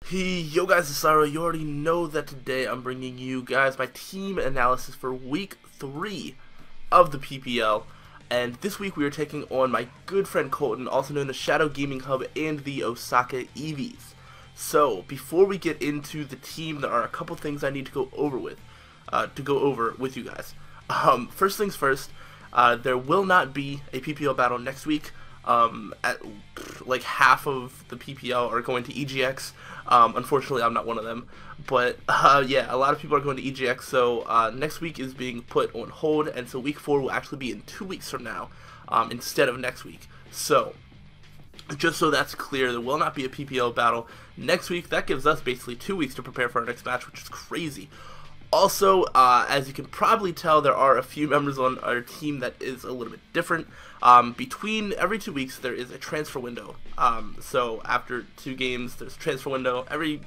Yo guys, it's Slyroh. You already know that today I'm bringing you guys my team analysis for week 3 of the PPL. And this week we are taking on my good friend Colton, also known as Shadow Gaming Hub, and the Osaka Eevees. So, before we get into the team, there are a couple things I need to go over with you guys. First things first, there will not be a PPL battle next week. Like half of the PPL are going to EGX. Unfortunately, I'm not one of them. But yeah, a lot of people are going to EGX. So next week is being put on hold, and so week 4 will actually be in 2 weeks from now, instead of next week. So just so that's clear, there will not be a PPL battle next week. That gives us basically 2 weeks to prepare for our next match, which is crazy. Also, as you can probably tell, there are a few members on our team that is a little bit different. Between every 2 weeks, there is a transfer window. So after 2 games, there's a transfer window every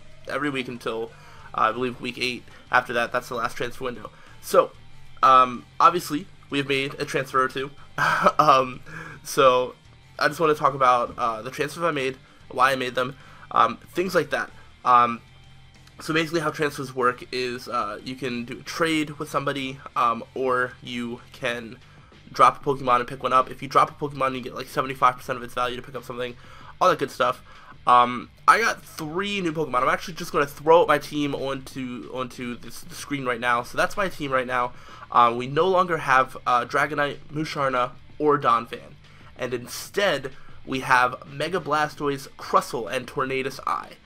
week until I believe week 8. After that, that's the last transfer window. So obviously, we have made a transfer or 2. So I just want to talk about the transfers I made, why I made them, things like that. So basically how transfers work is you can do a trade with somebody, or you can drop a Pokemon and pick one up. If you drop a Pokemon, you get like 75% of its value to pick up something, all that good stuff. I got 3 new Pokemon. I'm actually just going to throw up my team onto the screen right now. So that's my team right now. We no longer have Dragonite, Musharna, or Donphan. And instead, we have Mega Blastoise, Crustle, and Tornadus Eye.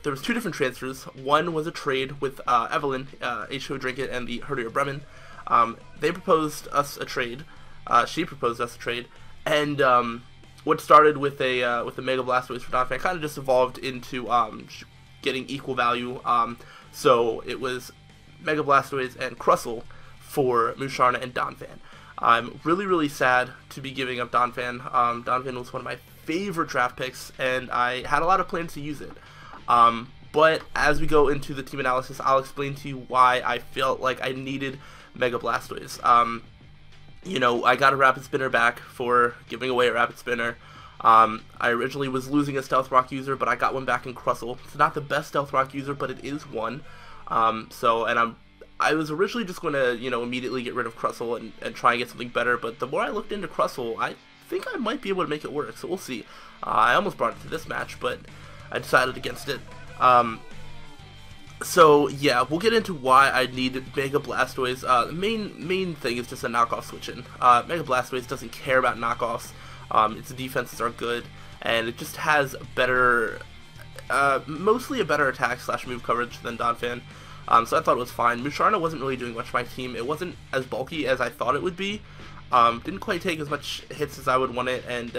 There was 2 different transfers. One was a trade with Evelyn, H2 Drink It, and the Herdier Bremen. They proposed us a trade. She proposed us a trade, and what started with a Mega Blastoise for Donphan kind of just evolved into getting equal value. So it was Mega Blastoise and Crustle for Musharna and Donphan. I'm really sad to be giving up Donphan. Donphan was one of my favorite draft picks, and I had a lot of plans to use it. But as we go into the team analysis, I'll explain to you why I felt like I needed Mega Blastoise. You know, I got a Rapid Spinner back for giving away a Rapid Spinner. I originally was losing a Stealth Rock user, but I got one back in Crustle. It's not the best Stealth Rock user, but it is one. I was originally just going to, you know, immediately get rid of Crustle and try and get something better, but the more I looked into Crustle, I think I might be able to make it work, so we'll see. I almost brought it to this match, but I decided against it. So yeah, we'll get into why I need Mega Blastoise. The main thing is just a knockoff switching. Mega Blastoise doesn't care about knockoffs. Its defenses are good, and it just has better, mostly a better attack / move coverage than Donphan. So I thought it was fine. Musharna wasn't really doing much for my team. It wasn't as bulky as I thought it would be. Didn't quite take as much hits as I would want it, and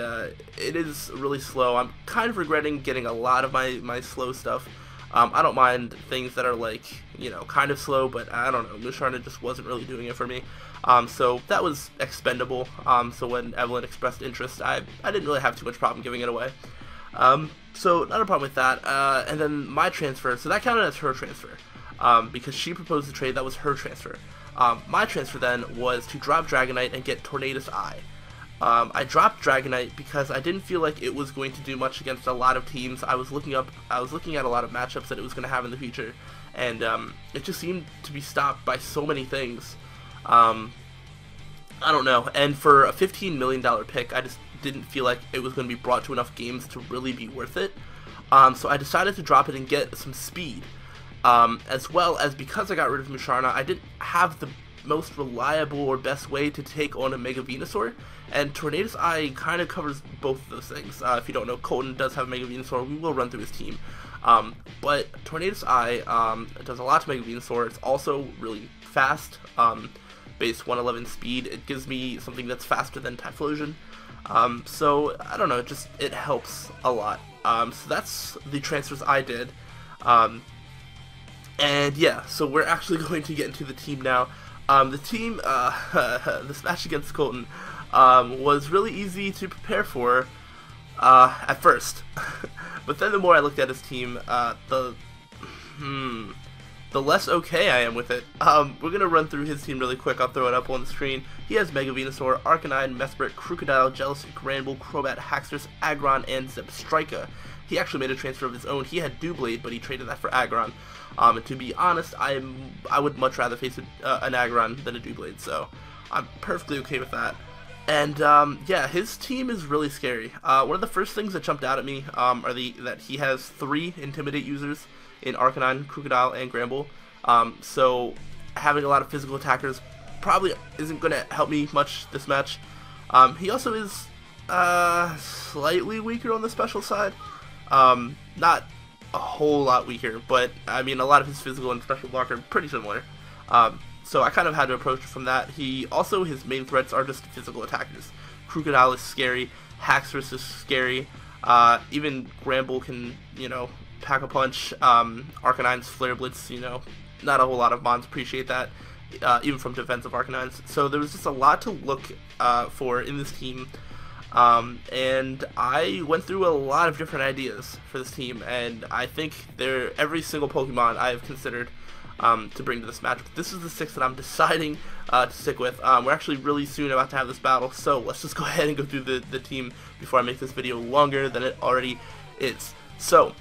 it is really slow. I'm kind of regretting getting a lot of my slow stuff. I don't mind things that are like, you know, kind of slow, but I don't know, Musharna just wasn't really doing it for me. So that was expendable. So when Evelyn expressed interest, I didn't really have too much problem giving it away. So not a problem with that. And then my transfer, so that counted as her transfer. Because she proposed the trade, that was her transfer. My transfer then was to drop Dragonite and get Tornadus Eye. I dropped Dragonite because I didn't feel like it was going to do much against a lot of teams. I was looking at a lot of matchups that it was going to have in the future, and it just seemed to be stopped by so many things. I don't know, and for a $15 million pick, I just didn't feel like it was going to be brought to enough games to really be worth it. So I decided to drop it and get some speed. As well as, because I got rid of Musharna, I didn't have the most reliable or best way to take on a Mega Venusaur, and Tornadus Eye kind of covers both of those things. If you don't know, Colton does have a Mega Venusaur. We will run through his team. But Tornadus Eye does a lot to Mega Venusaur. It's also really fast, base 111 speed. It gives me something that's faster than Typhlosion. So, I don't know, it helps a lot. So that's the transfers I did. And yeah, so we're actually going to get into the team now. The team, this match against Colton, was really easy to prepare for, at first. But then the more I looked at his team, the less okay I am with it. We're gonna run through his team really quick. I'll throw it up on the screen. He has Mega Venusaur, Arcanine, Mesprit, Crocodile, Jellicent, Granbull, Crobat, Haxorus, Aggron, and Zebstrika. he actually made a transfer of his own. He had Doublade, but he traded that for Aggron. And to be honest, I would much rather face an Aggron than a Doublade, so I'm perfectly okay with that. And yeah, his team is really scary. One of the first things that jumped out at me are that he has 3 Intimidate users in Arcanine, Crocodile, and Gramble. So having a lot of physical attackers probably isn't going to help me much this match. He also is slightly weaker on the special side. Not a whole lot weaker, but I mean a lot of his physical and special block are pretty similar. So I kind of had to approach it from that. His main threats are just physical attackers. Crocodile is scary, Haxorus is scary, even Gramble can, you know, pack a punch. Arcanine's Flare Blitz, you know, not a whole lot of mons appreciate that, even from defensive Arcanines. So there was just a lot to look for in this team. And I went through a lot of different ideas for this team, and I think every single Pokemon I have considered to bring to this match. But this is the 6 that I'm deciding to stick with. We're actually really soon about to have this battle, so let's just go ahead and go through the team before I make this video longer than it already is. So,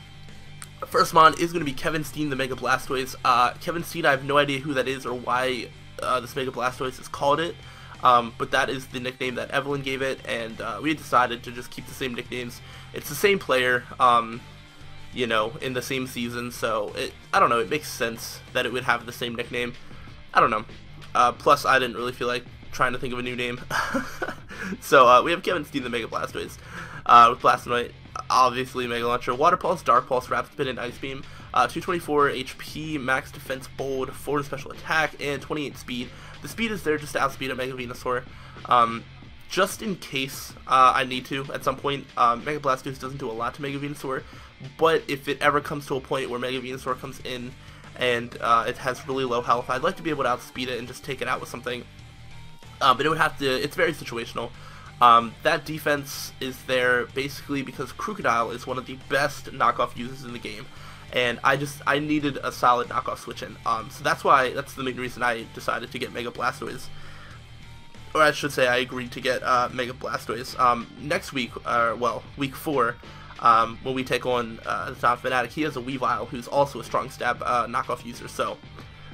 the first mon is going to be Kevin Steen, the Mega Blastoise. Kevin Steen, I have no idea who that is or why this Mega Blastoise is called it. But that is the nickname that Evelyn gave it, and we decided to just keep the same nicknames. It's the same player, you know, in the same season, so I don't know, it makes sense that it would have the same nickname. I don't know. Plus, I didn't really feel like trying to think of a new name. So, we have Kevin Steen, the Mega Blastoise, with Blastoise, obviously Mega Launcher, Water Pulse, Dark Pulse, Rapid Spin, and Ice Beam. 224 HP, max defense bold, 4 special attack, and 28 speed. The speed is there just to outspeed a Mega Venusaur. Just in case I need to at some point. Mega Blastoise doesn't do a lot to Mega Venusaur, but if it ever comes to a point where Mega Venusaur comes in and it has really low health, I'd like to be able to outspeed it and just take it out with something. But it would have to, it's very situational. That defense is there basically because Crocodile is one of the best knockoff users in the game, and I needed a solid knockoff switch in. So that's the main reason I decided to get Mega Blastoise, or I should say I agreed to get Mega Blastoise. Next week, well, week 4, when we take on the Top Fanatic, he has a Weavile who's also a strong stab knockoff user, so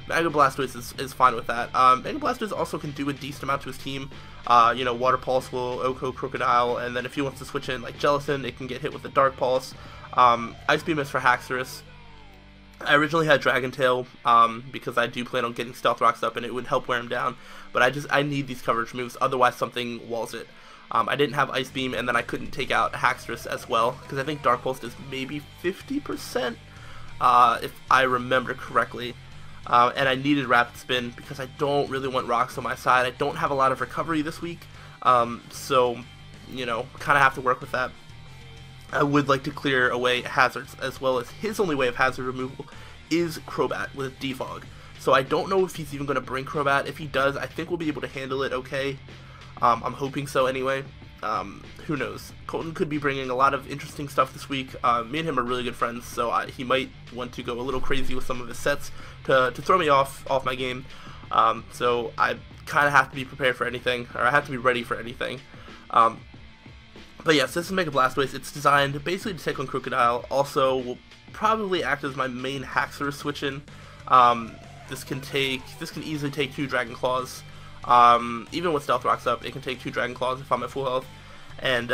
Mega Blastoise is fine with that. Mega Blastoise also can do a decent amount to his team. You know, Water Pulse will Oko Crocodile, and then if he wants to switch in like Jellicent, it can get hit with the Dark Pulse. Ice Beam is for Haxorus. I originally had Dragon Tail because I do plan on getting Stealth Rocks up and it would help wear him down, but I need these coverage moves, otherwise something walls it. I didn't have Ice Beam, and then I couldn't take out Haxorus as well, because I think Dark Pulse does maybe 50%, if I remember correctly. And I needed Rapid Spin because I don't really want rocks on my side. I don't have a lot of recovery this week, so, you know, kind of have to work with that. I would like to clear away hazards, as well as his only way of hazard removal is Crobat with Defog. So I don't know if he's even going to bring Crobat. If he does, I think we'll be able to handle it okay. I'm hoping so anyway. Who knows? Colton could be bringing a lot of interesting stuff this week. Me and him are really good friends, so he might want to go a little crazy with some of his sets to throw me off my game. So I kind of have to be prepared for anything, or I have to be ready for anything. But yes, this is Mega Blastoise. It's designed basically to take on Crocodile. Also, will probably act as my main Haxorus switch-in. This can easily take 2 Dragon Claws. Even with Stealth Rocks up, it can take 2 Dragon Claws if I'm at full health. And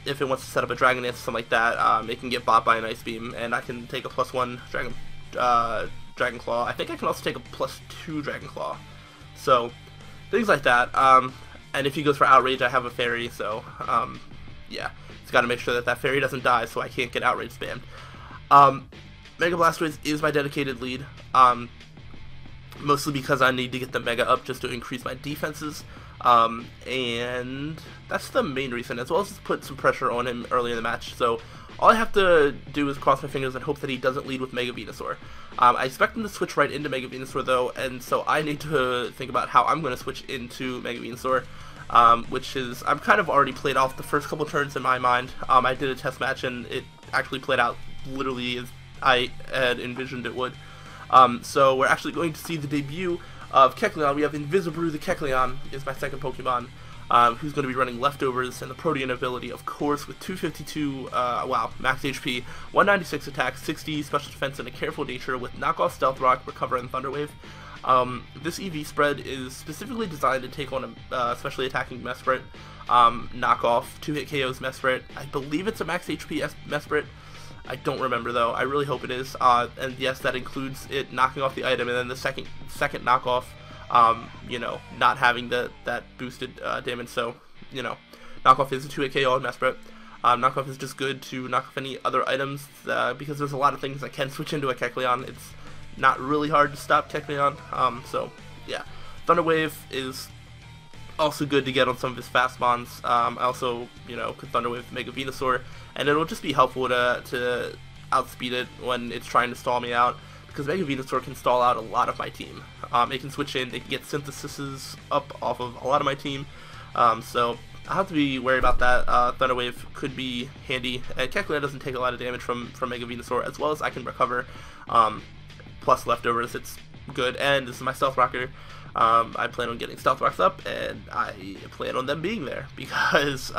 if it wants to set up a Dragon Dance or something like that, it can get bought by an Ice Beam, and I can take a +1 Dragon Claw. I think I can also take a +2 Dragon Claw. So, things like that. And if he goes for Outrage, I have a Fairy, so yeah, it's got to make sure that Fairy doesn't die, so I can't get Outrage spammed. Mega Blastoise is my dedicated lead, mostly because I need to get the Mega up just to increase my defenses, and that's the main reason, as well as put some pressure on him early in the match. So all I have to do is cross my fingers and hope that he doesn't lead with Mega Venusaur. I expect him to switch right into Mega Venusaur though, and so I need to think about how I'm going to switch into Mega Venusaur. Which is, I've kind of already played off the first couple turns in my mind. I did a test match and it actually played out literally as I had envisioned it would. So we're actually going to see the debut of Kecleon. We have Invisibrew the Kecleon is my second Pokemon. who's going to be running Leftovers and the Protean ability, of course, with 252, max HP, 196 attack, 60 special defense, and a careful nature with knockoff Stealth Rock, Recover, and Thunder Wave. This EV spread is specifically designed to take on a specially attacking Mesprit, knockoff 2-hit KO's Mesprit. I believe it's a max HP Mesprit. I don't remember though. I really hope it is. And yes, that includes it knocking off the item, and then the second knockoff, not having that boosted damage. So, knockoff is a 2-hit KO on Mesprit. Knockoff is just good to knock off any other items because there's a lot of things that can switch into a Kecleon. It's not really hard to stop Kecleon. So yeah, Thunder Wave is also good to get on some of his fast mons. I also, could Thunder Wave Mega Venusaur, and it'll just be helpful to outspeed it when it's trying to stall me out, because Mega Venusaur can stall out a lot of my team. It can switch in, it can get syntheses up off of a lot of my team, so I have to be wary about that. Thunder Wave could be handy, and Kecleon doesn't take a lot of damage from Mega Venusaur, as well as I can recover, plus Leftovers, it's good, and this is my Stealth Rocker. I plan on getting Stealth Rocks up, and I plan on them being there, because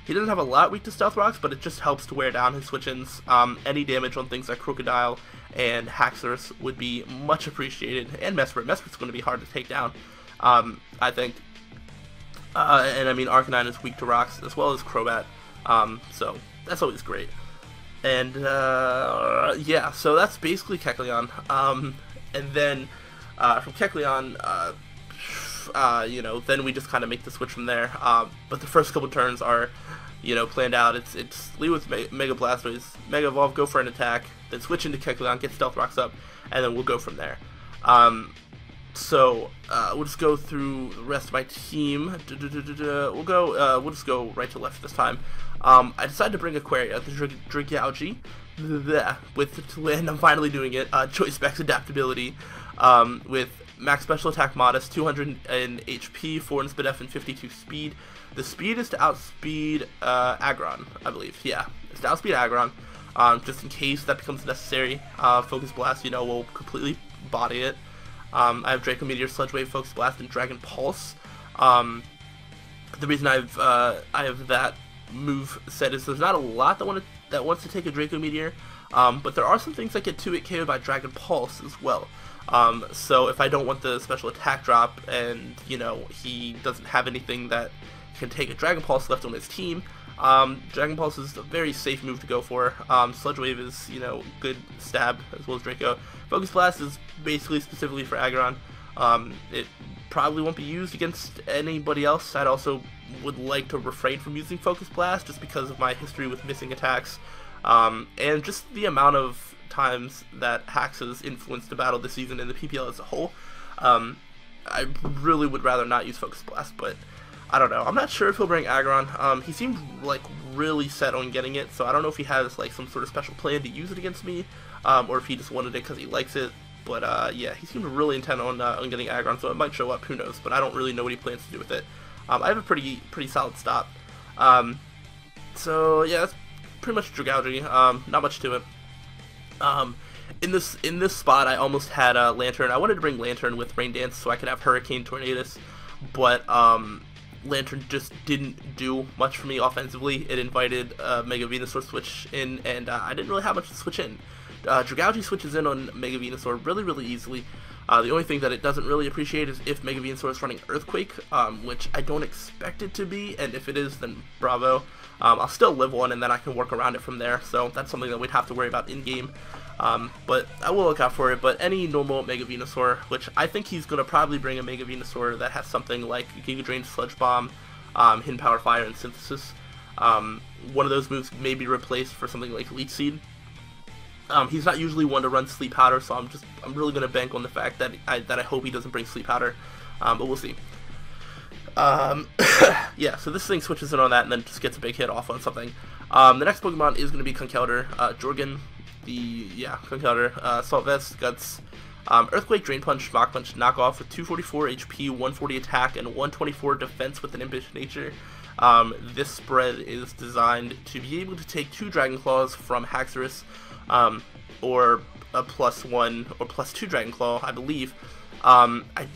he doesn't have a lot weak to Stealth Rocks, but it just helps to wear down his switch-ins. Any damage on things like Crocodile and Haxorus would be much appreciated, and Mesprit. Mesprit's going to be hard to take down, I think. And I mean, Arcanine is weak to rocks, as well as Crobat, so that's always great. And yeah, so that's basically Kecleon. And then from Kecleon, then we just kind of make the switch from there. But the first couple turns are, planned out. It's lead with Mega Blastoise, Mega Evolve, go for an attack, then switch into Kecleon, get Stealth Rocks up, and then we'll go from there. So we'll just go through the rest of my team. We'll just go right to left this time. I decided to bring Aquaria, the Dragalge, and I'm finally doing it. Choice Specs Adaptability, with max special attack modest, 200 in HP, 4 in Speed F, and 52 speed. The speed is to outspeed Aggron, I believe. Yeah, it's to outspeed Aggron, just in case that becomes necessary. Focus Blast, will completely body it. I have Draco Meteor, Sludge Wave, Focus Blast, and Dragon Pulse. The reason I have that move set is there's not a lot that wants to take a Draco Meteor, but there are some things that get 2-hit KO'd by Dragon Pulse as well. So if I don't want the special attack drop, and he doesn't have anything that can take a Dragon Pulse left on his team, Dragon Pulse is a very safe move to go for. Sludge Wave is, good stab, as well as Draco. Focus Blast is basically specifically for Aggron. It probably won't be used against anybody else. I'd also would like to refrain from using Focus Blast, just because of my history with missing attacks, and just the amount of times that Hax has influenced the battle this season in the PPL as a whole. I really would rather not use Focus Blast, but I don't know. I'm not sure if he'll bring Aggron. He seemed like really set on getting it, so I don't know if he has like some sort of special plan to use it against me, or if he just wanted it because he likes it. But yeah, he seemed really intent on getting Aggron, so it might show up. Who knows? But I don't really know what he plans to do with it. I have a pretty solid stop. So yeah, that's pretty much Dragalge. Not much to it. In this spot, I almost had Lantern. I wanted to bring Lantern with Rain Dance so I could have Hurricane Tornadus, but Lantern just didn't do much for me offensively. It invited Mega Venusaur switch in, and I didn't really have much to switch in. Dragalge switches in on Mega Venusaur really easily. The only thing that it doesn't really appreciate is if Mega Venusaur is running Earthquake, which I don't expect it to be, and if it is, then bravo. I'll still live one, and then I can work around it from there, so that's something that we'd have to worry about in-game. But I will look out for it. But any normal Mega Venusaur, which I think he's going to probably bring a Mega Venusaur that has something like Giga Drain, Sludge Bomb, Hidden Power Fire, and Synthesis. One of those moves may be replaced for something like Leech Seed. He's not usually one to run Sleep Powder, so I'm really going to bank on the fact that I hope he doesn't bring Sleep Powder, but we'll see. Yeah, so this thing switches in on that and then just gets a big hit off on something. The next Pokemon is going to be Conkeldurr, Jorgen, Conkeldurr, Salt Vest, Guts, Earthquake, Drain Punch, Mach Punch, Knockoff with 244 HP, 140 attack, and 124 defense with an Impish Nature. This spread is designed to be able to take 2 Dragon Claws from Haxorus, or a +1 or +2 Dragon Claw, I believe. I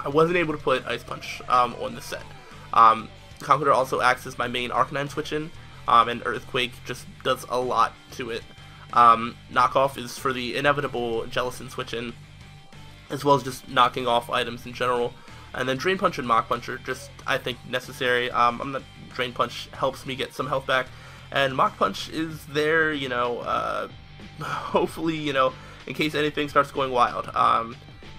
wasn't able to put Ice Punch on the set. Conqueror also acts as my main Arcanine switch-in, and Earthquake just does a lot to it. Knockoff is for the inevitable Jellicent switch-in, as well as just knocking off items in general. And then Drain Punch and Mach Punch are just, I think, necessary. Drain Punch helps me get some health back, and Mach Punch is there, you know, hopefully, you know, in case anything starts going wild.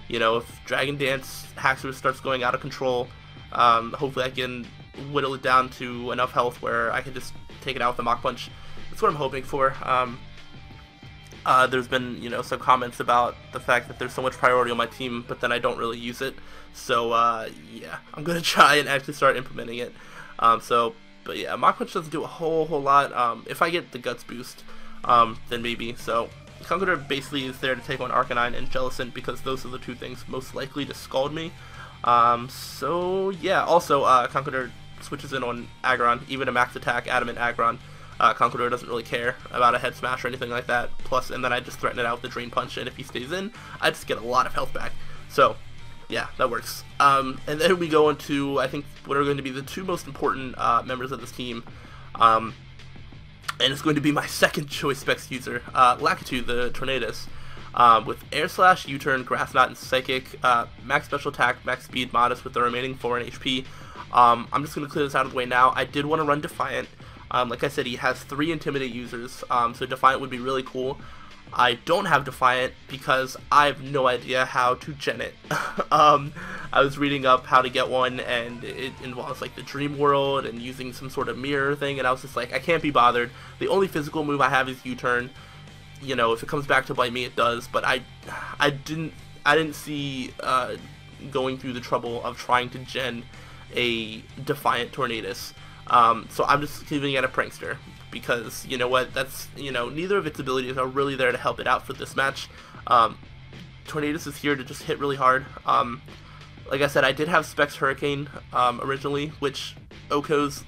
You know, if Dragon Dance Haxorus starts going out of control, hopefully I can whittle it down to enough health where I can just take it out with a Mach Punch. That's what I'm hoping for. There's been, you know, some comments about the fact that there's so much priority on my team, but then I don't really use it. So, yeah, I'm gonna try and actually start implementing it. But yeah, Mach Punch doesn't do a whole lot. If I get the Guts boost, then maybe. So, Conqueror basically is there to take on Arcanine and Jellicent because those are the two things most likely to scald me. So yeah, also, Conqueror switches in on Aggron, even a max attack Adamant Aggron. Conqueror doesn't really care about a head smash or anything like that. Plus, and then I just threaten it out with the Drain Punch, and if he stays in, I just get a lot of health back. So, yeah, that works. And then we go into, I think, what are going to be the two most important members of this team. And it's going to be my second choice specs user, Lakitu, the Tornadus. With Air Slash, U-Turn, Grass Knot, and Psychic, max special attack, max speed, modest with the remaining 4 in HP. I'm just going to clear this out of the way now. I did want to run Defiant. Like I said, he has 3 Intimidate users, so Defiant would be really cool. I don't have Defiant because I have no idea how to gen it. I was reading up how to get one, and it involves like the Dream World and using some sort of mirror thing, and I was just like, I can't be bothered. The only physical move I have is U-Turn. You know, if it comes back to bite me, it does, but I didn't see going through the trouble of trying to gen a Defiant Tornadus. So I'm just giving it a Prankster, because, you know what, that's, you know, neither of its abilities are really there to help it out for this match. Tornadus is here to just hit really hard. Like I said, I did have Specs Hurricane originally, which OHKOs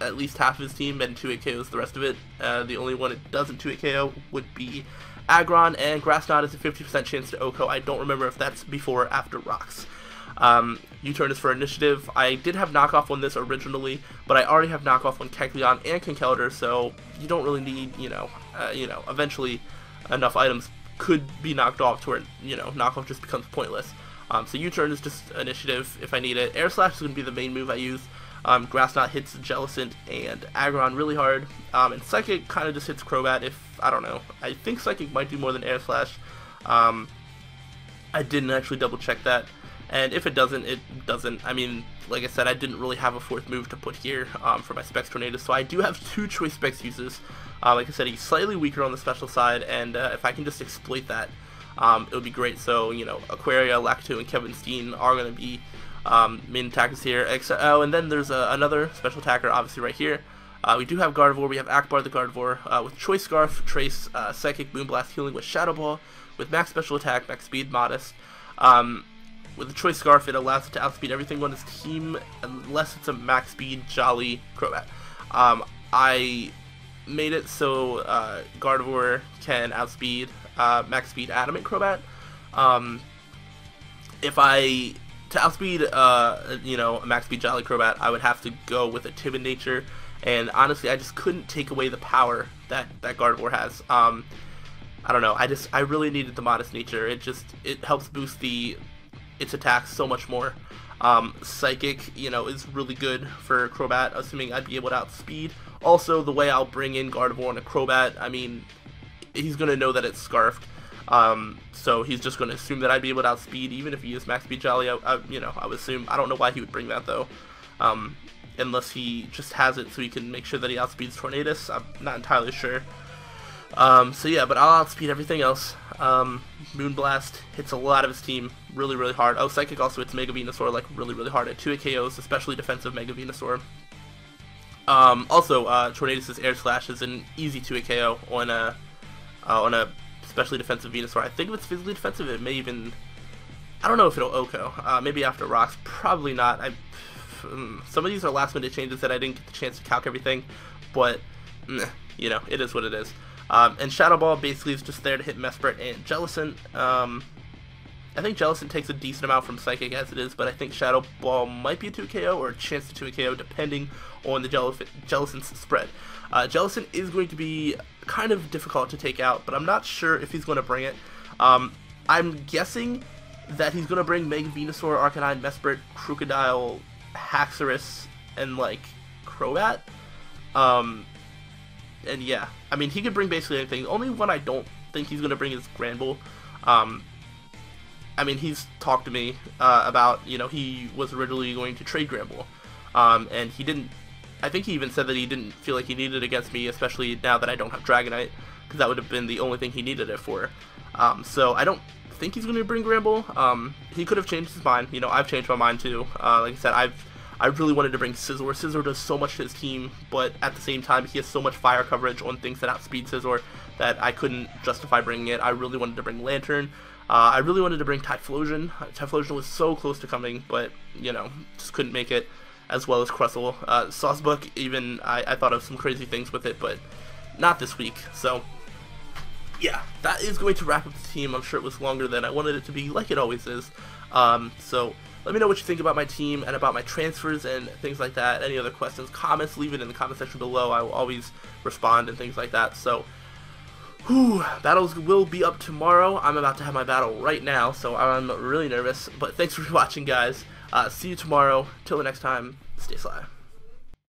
at least half of his team, and 2-hit KOs the rest of it. The only one it doesn't 2-hit KO would be Aggron, and Grass Knot is a 50% chance to OHKO. I don't remember if that's before or after Rocks. U-Turn is for Initiative. I did have knockoff on this originally, but I already have knockoff on Kecleon and Conkeldurr, so you don't really need, you know, eventually enough items could be knocked off to where, you know, knockoff just becomes pointless. So U-Turn is just Initiative if I need it. Air Slash is going to be the main move I use. Grass Knot hits Jellicent and Aggron really hard, and Psychic kind of just hits Crobat if, I don't know, I think Psychic might do more than Air Slash. I didn't actually double check that. And if it doesn't, it doesn't. I mean, like I said, I didn't really have a fourth move to put here for my Specs Tornadus, so I do have 2 choice Specs users. Like I said, he's slightly weaker on the special side, and if I can just exploit that, it would be great. So, you know, Aquaria, Lakitu, and Kevin Steen are going to be main attackers here. Oh, and then there's another special attacker, obviously, right here. We do have Gardevoir. We have Akbar the Gardevoir with Choice Scarf, Trace, Psychic, Moonblast, Healing with Shadow Ball, with max special attack, max speed, modest. With the Choice Scarf, it allows it to outspeed everything on his team, unless it's a max speed Jolly Crobat. I made it so Gardevoir can outspeed max speed Adamant Crobat. To outspeed you know, a max speed Jolly Crobat, I would have to go with a Timid Nature, and honestly, I just couldn't take away the power that Gardevoir has. I don't know. I really needed the Modest Nature. It helps boost its attacks so much more. Psychic, you know, is really good for Crobat, assuming I'd be able to outspeed. Also, the way I'll bring in Gardevoir on a Crobat, I mean, he's going to know that it's Scarfed. So he's just going to assume that I'd be able to outspeed, even if he is max speed Jolly. You know, I would assume. I don't know why he would bring that, though. Unless he just has it so he can make sure that he outspeeds Tornadus. I'm not entirely sure. So yeah, but I'll outspeed everything else. Moonblast hits a lot of his team really, really hard. Oh, Psychic also hits Mega Venusaur like really, really hard at 2-hit KOs, especially defensive Mega Venusaur. Also, Tornadus' Air Slash is an easy 2-hit KO on a especially defensive Venusaur. I think if it's physically defensive, it may even, I don't know if it'll OHKO. Maybe after Rocks, probably not. Some of these are last minute changes that I didn't get the chance to calc everything, but you know, it is what it is. And Shadow Ball basically is just there to hit Mesprit and Jellicent. I think Jellicent takes a decent amount from Psychic as it is, but I think Shadow Ball might be a 2KO or a chance to 2KO depending on the Jellicent's spread. Jellicent is going to be kind of difficult to take out, but I'm not sure if he's going to bring it. I'm guessing that he's going to bring Mega Venusaur, Arcanine, Mesprit, Crocodile, Haxorus, and like Crobat. And yeah, I mean, he could bring basically anything. The only one I don't think he's going to bring is Granbull. I mean, he's talked to me about, you know, he was originally going to trade Granbull, and he didn't. I think he even said that he didn't feel like he needed it against me, especially now that I don't have Dragonite, because that would have been the only thing he needed it for. So I don't think he's going to bring Granbull. He could have changed his mind. You know, I've changed my mind too. Like I said, I really wanted to bring Scizor. Scizor does so much to his team, but at the same time, he has so much fire coverage on things that outspeed Scizor that I couldn't justify bringing it. I really wanted to bring Lantern. I really wanted to bring Typhlosion. Typhlosion was so close to coming, but, you know, just couldn't make it, as well as Crustle. Sawsbuck, even, I thought of some crazy things with it, but not this week. So, yeah, that is going to wrap up the team. I'm sure it was longer than I wanted it to be, like it always is. So, let me know what you think about my team and about my transfers and things like that. Any other questions, comments, leave it in the comment section below. I will always respond and things like that. So, battles will be up tomorrow. I'm about to have my battle right now, so I'm really nervous. But thanks for watching, guys. See you tomorrow. Till the next time, stay sly.